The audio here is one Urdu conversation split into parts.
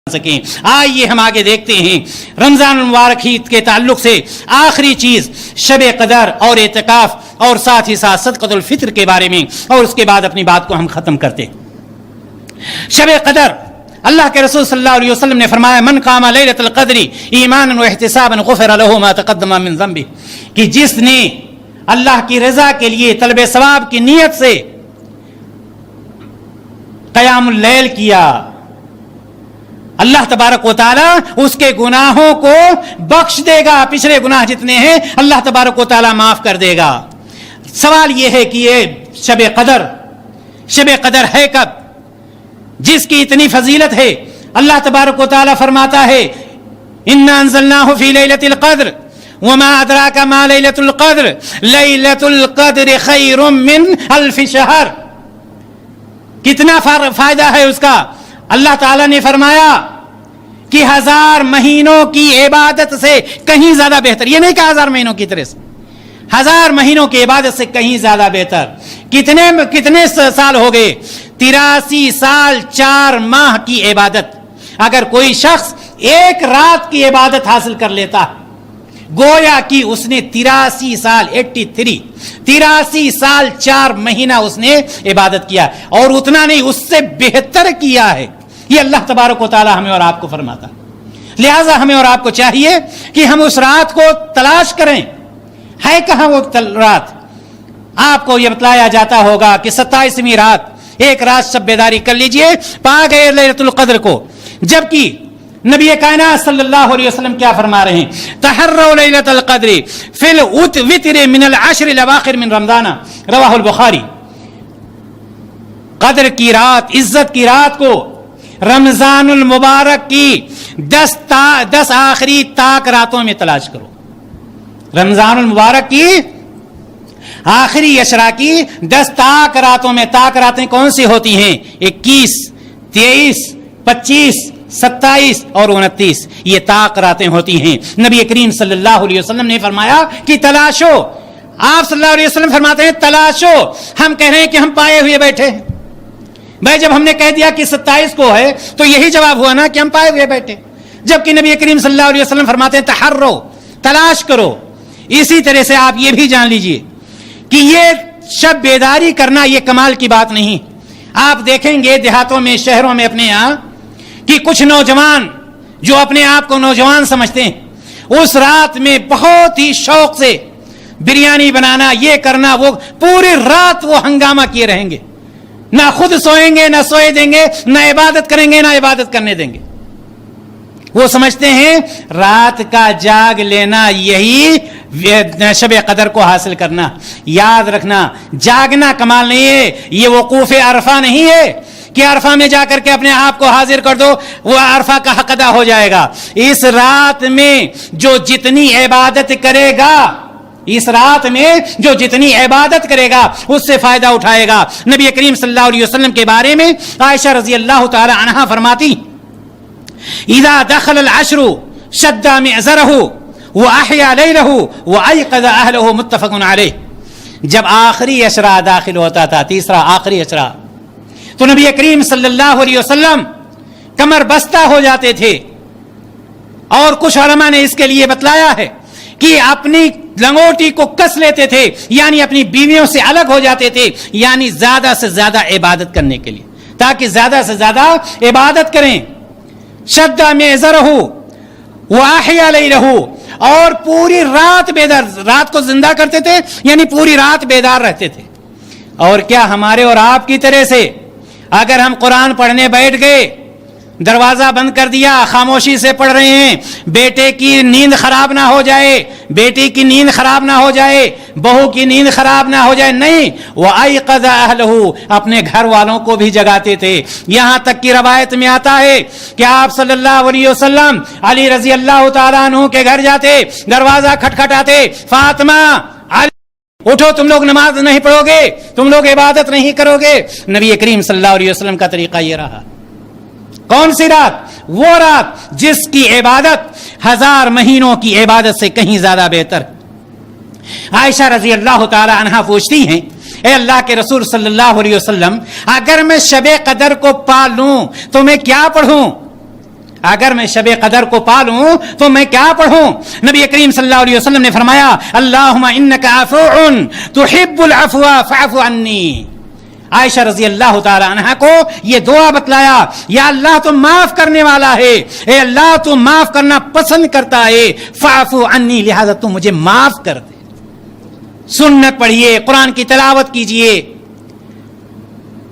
سکیں۔ آئیے ہم آگے دیکھتے ہیں رمضان المبارک کے تعلق سے آخری چیز شب قدر اور اعتکاف اور ساتھ ہی ساتھ صدقۃ الفطر کے بارے میں، اور اس کے بعد اپنی بات کو ہم ختم کرتے ہیں۔ شب قدر، اللہ کے رسول صلی اللہ علیہ وسلم نے فرمایا من قام لیلۃ القدر ایمانا واحتسابا غفر له ما تقدم من ذنبه، کہ جس نے اللہ کی رضا کے لیے طلب ثواب کی نیت سے قیام اللیل کیا، اللہ تبارک و تعالیٰ اس کے گناہوں کو بخش دے گا، پچھلے گناہ جتنے ہیں اللہ تبارک و تعالیٰ معاف کر دے گا۔ سوال یہ ہے کہ یہ شب قدر ہے کب، جس کی اتنی فضیلت ہے؟ اللہ تبارک و تعالیٰ فرماتا ہے انا انزلناہ فی لیلۃ القدر وما ادراک ما لیلۃ القدر لیلۃ القدر خیر من الف شہر۔ کتنا فائدہ ہے اس کا؟ اللہ تعالیٰ نے فرمایا کہ 1000 مہینوں کی عبادت سے کہیں زیادہ بہتر، یہ نہیں کہ 1000 مہینوں کی طرح سے، 1000 مہینوں کی عبادت سے کہیں زیادہ بہتر۔ کتنے سال ہو گئے؟ 83 سال 4 ماہ کی عبادت۔ اگر کوئی شخص ایک رات کی عبادت حاصل کر لیتا گویا کہ اس نے 83 سال 83 سال 4 مہینہ اس نے عبادت کیا، اور اتنا نہیں اس سے بہتر کیا ہے۔ یہ اللہ تبارک و تعالی ہمیں اور آپ کو فرماتا۔ لہذا ہمیں اور آپ کو چاہیے کہ ہم اس رات کو تلاش کریں۔ ہے کہاں وہ رات؟ آپ کو یہ بتلایا جاتا ہوگا کہ 27ویں رات، ایک رات سب بیداری کر لیجئے، پا گئے لیلۃ القدر کو۔ جبکہ نبی کائنات صلی اللہ علیہ وسلم کیا فرما رہے ہیں؟ تحروا لیلۃ القدر فی الوتر من العشر الاواخر من رمضان، رواہ البخاری۔ قدر کی رات، عزت کی رات کو رمضان المبارک کی 10 آخری طاق راتوں میں تلاش کرو۔ رمضان المبارک کی آخری عشرہ کی 10 طاق راتوں میں، طاق راتیں کون سی ہوتی ہیں؟ 21، 23، 25، 27 اور 29، یہ طاق راتیں ہوتی ہیں۔ نبی کریم صلی اللہ علیہ وسلم نے فرمایا کہ تلاشو، آپ صلی اللہ علیہ وسلم فرماتے ہیں تلاشو۔ ہم کہہ رہے ہیں کہ ہم پائے ہوئے بیٹھے ہیں۔ بھائی جب ہم نے کہہ دیا کہ 27 کو ہے تو یہی جواب ہوا نا کہ ہم پائے ہوئے بیٹھے، جبکہ نبی کریم صلی اللہ علیہ وسلم فرماتے ہیں تحرو، تلاش کرو۔ اسی طرح سے آپ یہ بھی جان لیجئے کہ یہ شب بیداری کرنا یہ کمال کی بات نہیں۔ آپ دیکھیں گے دیہاتوں میں، شہروں میں اپنے یہاں، کہ کچھ نوجوان جو اپنے آپ کو نوجوان سمجھتے ہیں، اس رات میں بہت ہی شوق سے بریانی بنانا، یہ کرنا، وہ پوری رات وہ ہنگامہ کیے رہیں گے، نہ خود سوئیں گے، نہ سوئے دیں گے، نہ عبادت کریں گے، نہ عبادت کرنے دیں گے۔ وہ سمجھتے ہیں رات کا جاگ لینا یہی شب قدر کو حاصل کرنا۔ یاد رکھنا، جاگنا کمال نہیں ہے، یہ وقوف عرفہ نہیں ہے کہ عرفہ میں جا کر کے اپنے آپ کو حاضر کر دو، وہ عرفہ کا حق ادا ہو جائے گا۔ اس رات میں جو جتنی عبادت کرے گا، اس رات میں جو جتنی عبادت کرے گا اس سے فائدہ اٹھائے گا۔ نبی کریم صلی اللہ علیہ وسلم کے بارے میں عائشہ رضی اللہ تعالی عنہا فرماتی اذا دخل العشر شد معذره واحيا ليله وايقظ اهله، متفق علیہ۔ جب آخری عشرہ داخل ہوتا تھا، تیسرا آخری عشرہ، تو نبی کریم صلی اللہ علیہ وسلم کمر بستہ ہو جاتے تھے، اور کچھ علماء نے اس کے لیے بتلایا ہے کہ اپنی لنگوٹی کو کس لیتے تھے، یعنی اپنی بیویوں سے الگ ہو جاتے تھے، یعنی زیادہ سے زیادہ عبادت کرنے کے لیے، تاکہ زیادہ سے زیادہ عبادت کریں۔ شد معذرہ واحیا لیلہ، اور پوری رات بیدار، رات کو زندہ کرتے تھے، یعنی پوری رات بیدار رہتے تھے۔ اور کیا ہمارے اور آپ کی طرح سے اگر ہم قرآن پڑھنے بیٹھ گئے، دروازہ بند کر دیا، خاموشی سے پڑھ رہے ہیں، بیٹے کی نیند خراب نہ ہو جائے، بیٹی کی نیند خراب نہ ہو جائے، بہو کی نیند خراب نہ ہو جائے، نہیں، وَأَيْقَظَ أَهْلَهُ، اپنے گھر والوں کو بھی جگاتے تھے۔ یہاں تک کی روایت میں آتا ہے کہ آپ صلی اللہ علیہ وسلم علی رضی اللہ تعالیٰ عنہ کے گھر جاتے، دروازہ کھٹکھٹاتے، فاطمہ، اٹھو، تم لوگ نماز نہیں پڑھو گے، تم لوگ عبادت نہیں کرو گے۔ نبی کریم صلی اللہ علیہ وسلم کا طریقہ یہ رہا۔ کون سی رات؟ وہ رات جس کی عبادت 1000 مہینوں کی عبادت سے کہیں زیادہ بہتر۔ عائشہ رضی اللہ تعالی عنہا پوچھتی ہیں، اے اللہ کے رسول صلی اللہ علیہ وسلم، اگر میں شب قدر کو پا لوں تو میں کیا پڑھوں؟ اگر میں شب قدر کو پالوں تو میں کیا پڑھوں؟ نبی کریم صلی اللہ علیہ وسلم نے فرمایا اللہم انک عفو تحب العفو فاعف عنی. عائشہ رضی اللہ تعالی عنہا کو یہ دعا بتلایا، یا اللہ تو معاف کرنے والا ہے، اے اللہ تو معاف کرنا پسند کرتا ہے، فاعف عنی لہذا تو مجھے معاف کر دے. سنت پڑھیے، قرآن کی تلاوت کیجئے،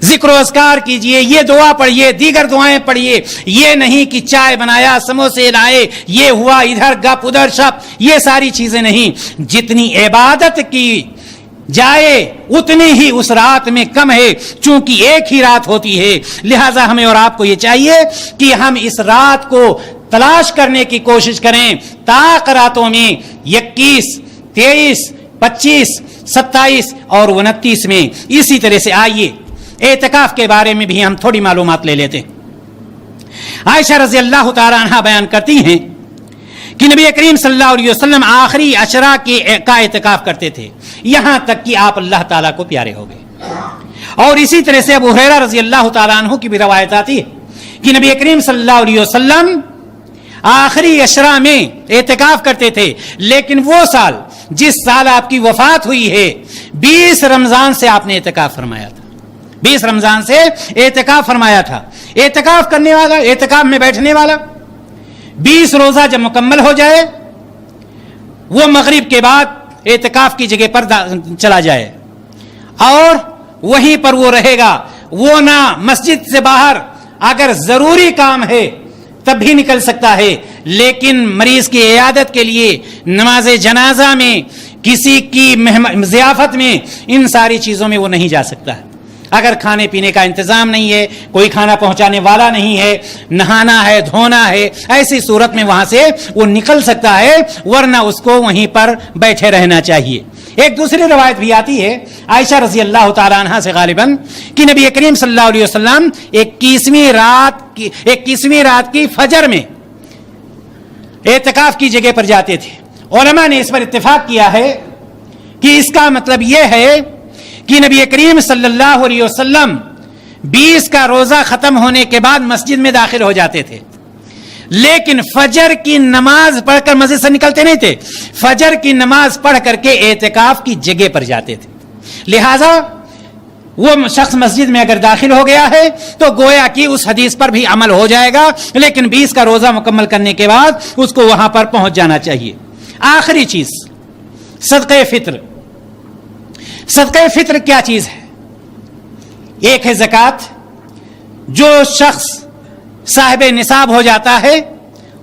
ذکر و اذکار کیجئے، یہ دعا پڑھیے، دیگر دعائیں پڑھیے. یہ نہیں کہ چائے بنایا، سموسے لائے، یہ ہوا، ادھر گپ ادھر شپ، یہ ساری چیزیں نہیں. جتنی عبادت کی جائے اتنی ہی اس رات میں کم ہے، چونکہ ایک ہی رات ہوتی ہے. لہذا ہمیں اور آپ کو یہ چاہیے کہ ہم اس رات کو تلاش کرنے کی کوشش کریں. طاق راتوں میں 21، 23، 25، 27 اور 29 میں. اسی طرح سے آئیے اعتکاف کے بارے میں بھی ہم تھوڑی معلومات لے لیتے ہیں. عائشہ رضی اللہ تعالی عنہا بیان کرتی ہیں کہ نبی کریم صلی اللہ علیہ وسلم آخری عشرہ کا اعتکاف کرتے تھے، یہاں تک کہ آپ اللہ تعالیٰ کو پیارے ہو گئے. اور اسی طرح سے ابو ہریرہ رضی اللہ تعالیٰ عنہ کی بھی روایت آتی ہے کہ نبی کریم صلی اللہ علیہ وسلم آخری عشرہ میں اعتکاف کرتے تھے، لیکن وہ سال جس سال آپ کی وفات ہوئی ہے 20 رمضان سے آپ نے اعتکاف فرمایا تھا. 20 رمضان سے اعتکاف فرمایا تھا. اعتکاف کرنے والا، اعتکاف میں بیٹھنے والا 20 روزہ جب مکمل ہو جائے وہ مغرب کے بعد اعتکاف کی جگہ پر چلا جائے اور وہیں پر وہ رہے گا. وہ نہ مسجد سے باہر اگر ضروری کام ہے تب بھی نکل سکتا ہے، لیکن مریض کی عیادت کے لیے، نماز جنازہ میں، کسی کی ضیافت میں، ان ساری چیزوں میں وہ نہیں جا سکتا ہے. اگر کھانے پینے کا انتظام نہیں ہے، کوئی کھانا پہنچانے والا نہیں ہے، نہانا ہے، دھونا ہے، ایسی صورت میں وہاں سے وہ نکل سکتا ہے، ورنہ اس کو وہیں پر بیٹھے رہنا چاہیے. ایک دوسری روایت بھی آتی ہے عائشہ رضی اللہ تعالی عنہا سے غالباً کہ نبی کریم صلی اللہ علیہ وسلم 21ویں رات کی فجر میں اعتکاف کی جگہ پر جاتے تھے. علماء نے اس پر اتفاق کیا ہے کہ اس کا مطلب یہ ہے کہ نبی کریم صلی اللہ علیہ وسلم 20 کا روزہ ختم ہونے کے بعد مسجد میں داخل ہو جاتے تھے، لیکن فجر کی نماز پڑھ کر مسجد سے نکلتے نہیں تھے. فجر کی نماز پڑھ کر کے اعتکاف کی جگہ پر جاتے تھے. لہذا وہ شخص مسجد میں اگر داخل ہو گیا ہے تو گویا کہ اس حدیث پر بھی عمل ہو جائے گا، لیکن 20 کا روزہ مکمل کرنے کے بعد اس کو وہاں پر پہنچ جانا چاہیے. آخری چیز صدقہ فطر. صدقہ فطر کیا چیز ہے؟ ایک ہے زکوٰۃ. جو شخص صاحب نصاب ہو جاتا ہے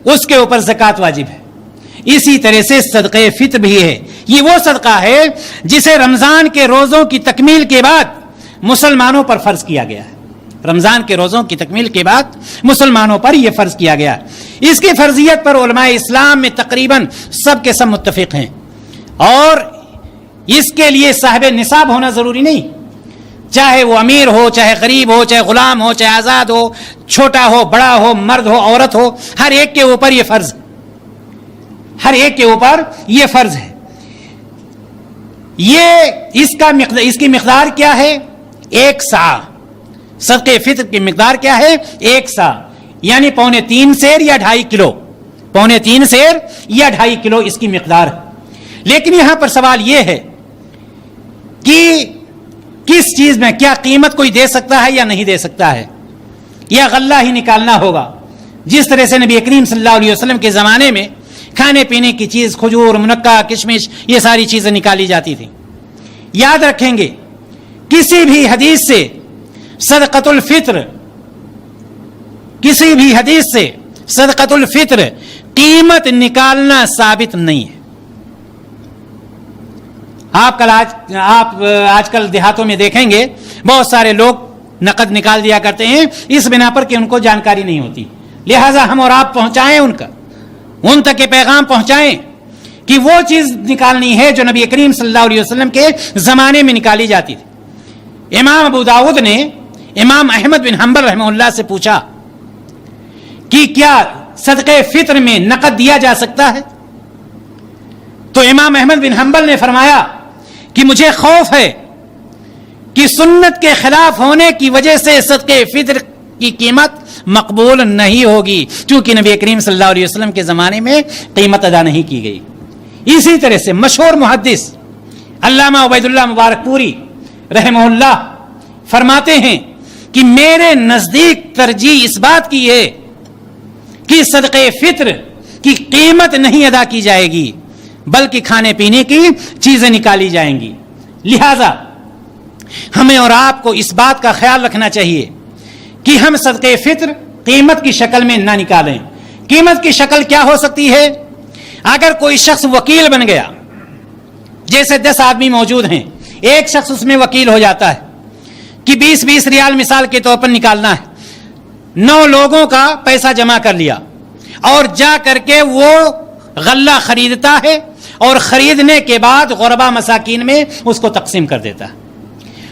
اس کے اوپر زکوٰۃ واجب ہے. اسی طرح سے صدقہ فطر بھی ہے. یہ وہ صدقہ ہے جسے رمضان کے روزوں کی تکمیل کے بعد مسلمانوں پر فرض کیا گیا ہے. رمضان کے روزوں کی تکمیل کے بعد مسلمانوں پر یہ فرض کیا گیا. اس کی فرضیت پر علماء اسلام میں تقریباً سب کے سب متفق ہیں، اور اس کے لیے صاحب نصاب ہونا ضروری نہیں. چاہے وہ امیر ہو، چاہے غریب ہو، چاہے غلام ہو، چاہے آزاد ہو، چھوٹا ہو، بڑا ہو، مرد ہو، عورت ہو، ہر ایک کے اوپر یہ فرض ہے. ہر ایک کے اوپر یہ فرض ہے. اس کی مقدار کیا ہے؟ 1 سا. صدقہ فطر کی مقدار کیا ہے؟ 1 سا، یعنی 3.25 سیر یا 2.5 کلو. 3.25 سیر یا 2.5 کلو اس کی مقدار ہے. لیکن یہاں پر سوال یہ ہے کہ کس چیز میں، کیا قیمت کوئی دے سکتا ہے یا نہیں دے سکتا ہے، یا غلہ ہی نکالنا ہوگا؟ جس طرح سے نبی کریم صلی اللہ علیہ وسلم کے زمانے میں کھانے پینے کی چیز، کھجور، منقہ، کشمش، یہ ساری چیزیں نکالی جاتی تھیں. یاد رکھیں گے کسی بھی حدیث سے صدقۃ الفطر، کسی بھی حدیث سے صدقۃ الفطر قیمت نکالنا ثابت نہیں ہے. آپ آج کل دیہاتوں میں دیکھیں گے بہت سارے لوگ نقد نکال دیا کرتے ہیں اس بنا پر کہ ان کو جانکاری نہیں ہوتی. لہذا ہم اور آپ پہنچائیں ان تک یہ پیغام پہنچائیں کہ وہ چیز نکالنی ہے جو نبی کریم صلی اللہ علیہ وسلم کے زمانے میں نکالی جاتی تھی. امام ابو داؤد نے امام احمد بن حنبل رحمہ اللہ سے پوچھا کہ کیا صدقہ فطر میں نقد دیا جا سکتا ہے؟ تو امام احمد بن حنبل نے فرمایا کہ مجھے خوف ہے کہ سنت کے خلاف ہونے کی وجہ سے صدقہ فطر کی قیمت مقبول نہیں ہوگی، چونکہ نبی کریم صلی اللہ علیہ وسلم کے زمانے میں قیمت ادا نہیں کی گئی۔ اسی طرح سے مشہور محدث علامہ عبید اللہ مبارک پوری رحمہ اللہ فرماتے ہیں کہ میرے نزدیک ترجیح اس بات کی ہے کہ صدقے فطر کی قیمت نہیں ادا کی جائے گی، بلکہ کھانے پینے کی چیزیں نکالی جائیں گی۔ لہذا ہمیں اور آپ کو اس بات کا خیال رکھنا چاہیے کہ ہم صدقے فطر قیمت کی شکل میں نہ نکالیں۔ قیمت کی شکل کیا ہو سکتی ہے؟ اگر کوئی شخص وکیل بن گیا، جیسے 10 آدمی موجود ہیں، ایک شخص اس میں وکیل ہو جاتا ہے کہ 20 ریال مثال کے طور پر نکالنا ہے، 9 لوگوں کا پیسہ جمع کر لیا اور جا کر کے وہ غلہ خریدتا ہے اور خریدنے کے بعد غربا مساکین میں اس کو تقسیم کر دیتا ہے،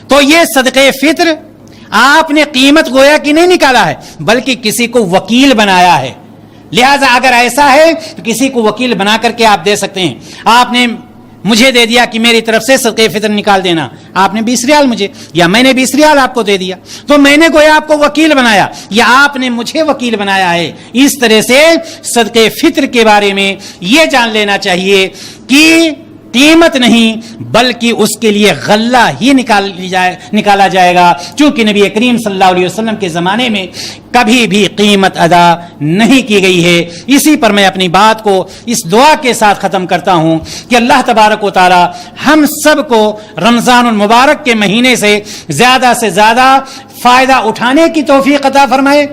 تو یہ صدقے فطر آپ نے قیمت گویا کہ نہیں نکالا ہے، بلکہ کسی کو وکیل بنایا ہے۔ لہذا اگر ایسا ہے تو کسی کو وکیل بنا کر کے آپ دے سکتے ہیں۔ آپ نے مجھے دے دیا کہ میری طرف سے صدقے فطر نکال دینا، آپ نے 20 ریال مجھے، یا میں نے 20 ریال آپ کو دے دیا، تو میں نے گویا آپ کو وکیل بنایا یا آپ نے مجھے وکیل بنایا ہے۔ اس طرح سے صدقے فطر کے بارے میں یہ جان لینا چاہیے کہ قیمت نہیں بلکہ اس کے لیے غلہ ہی نکالا جائے گا، چونکہ نبی کریم صلی اللہ علیہ وسلم کے زمانے میں کبھی بھی قیمت ادا نہیں کی گئی ہے۔ اسی پر میں اپنی بات کو اس دعا کے ساتھ ختم کرتا ہوں کہ اللہ تبارک و تعالی ہم سب کو رمضان المبارک کے مہینے سے زیادہ فائدہ اٹھانے کی توفیق عطا فرمائے،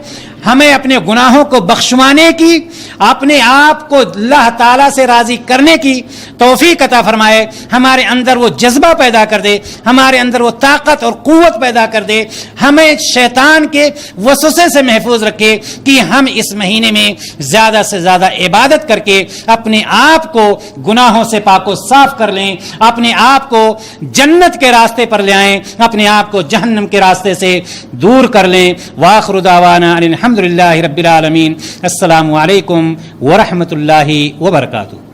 ہمیں اپنے گناہوں کو بخشوانے کی، اپنے آپ کو اللہ تعالیٰ سے راضی کرنے کی توفیق عطا فرمائے، ہمارے اندر وہ جذبہ پیدا کر دے، ہمارے اندر وہ طاقت اور قوت پیدا کر دے، ہمیں شیطان کے وسوسے سے محفوظ رکھے کہ ہم اس مہینے میں زیادہ سے زیادہ عبادت کر کے اپنے آپ کو گناہوں سے پاک و صاف کر لیں، اپنے آپ کو جنت کے راستے پر لے آئیں، اپنے آپ کو جہنم کے راستے سے دور کر لیں۔ وآخر دعوانا الحمد للہ رب العالمین۔ السلام علیکم ورحمۃ اللہ وبرکاتہ۔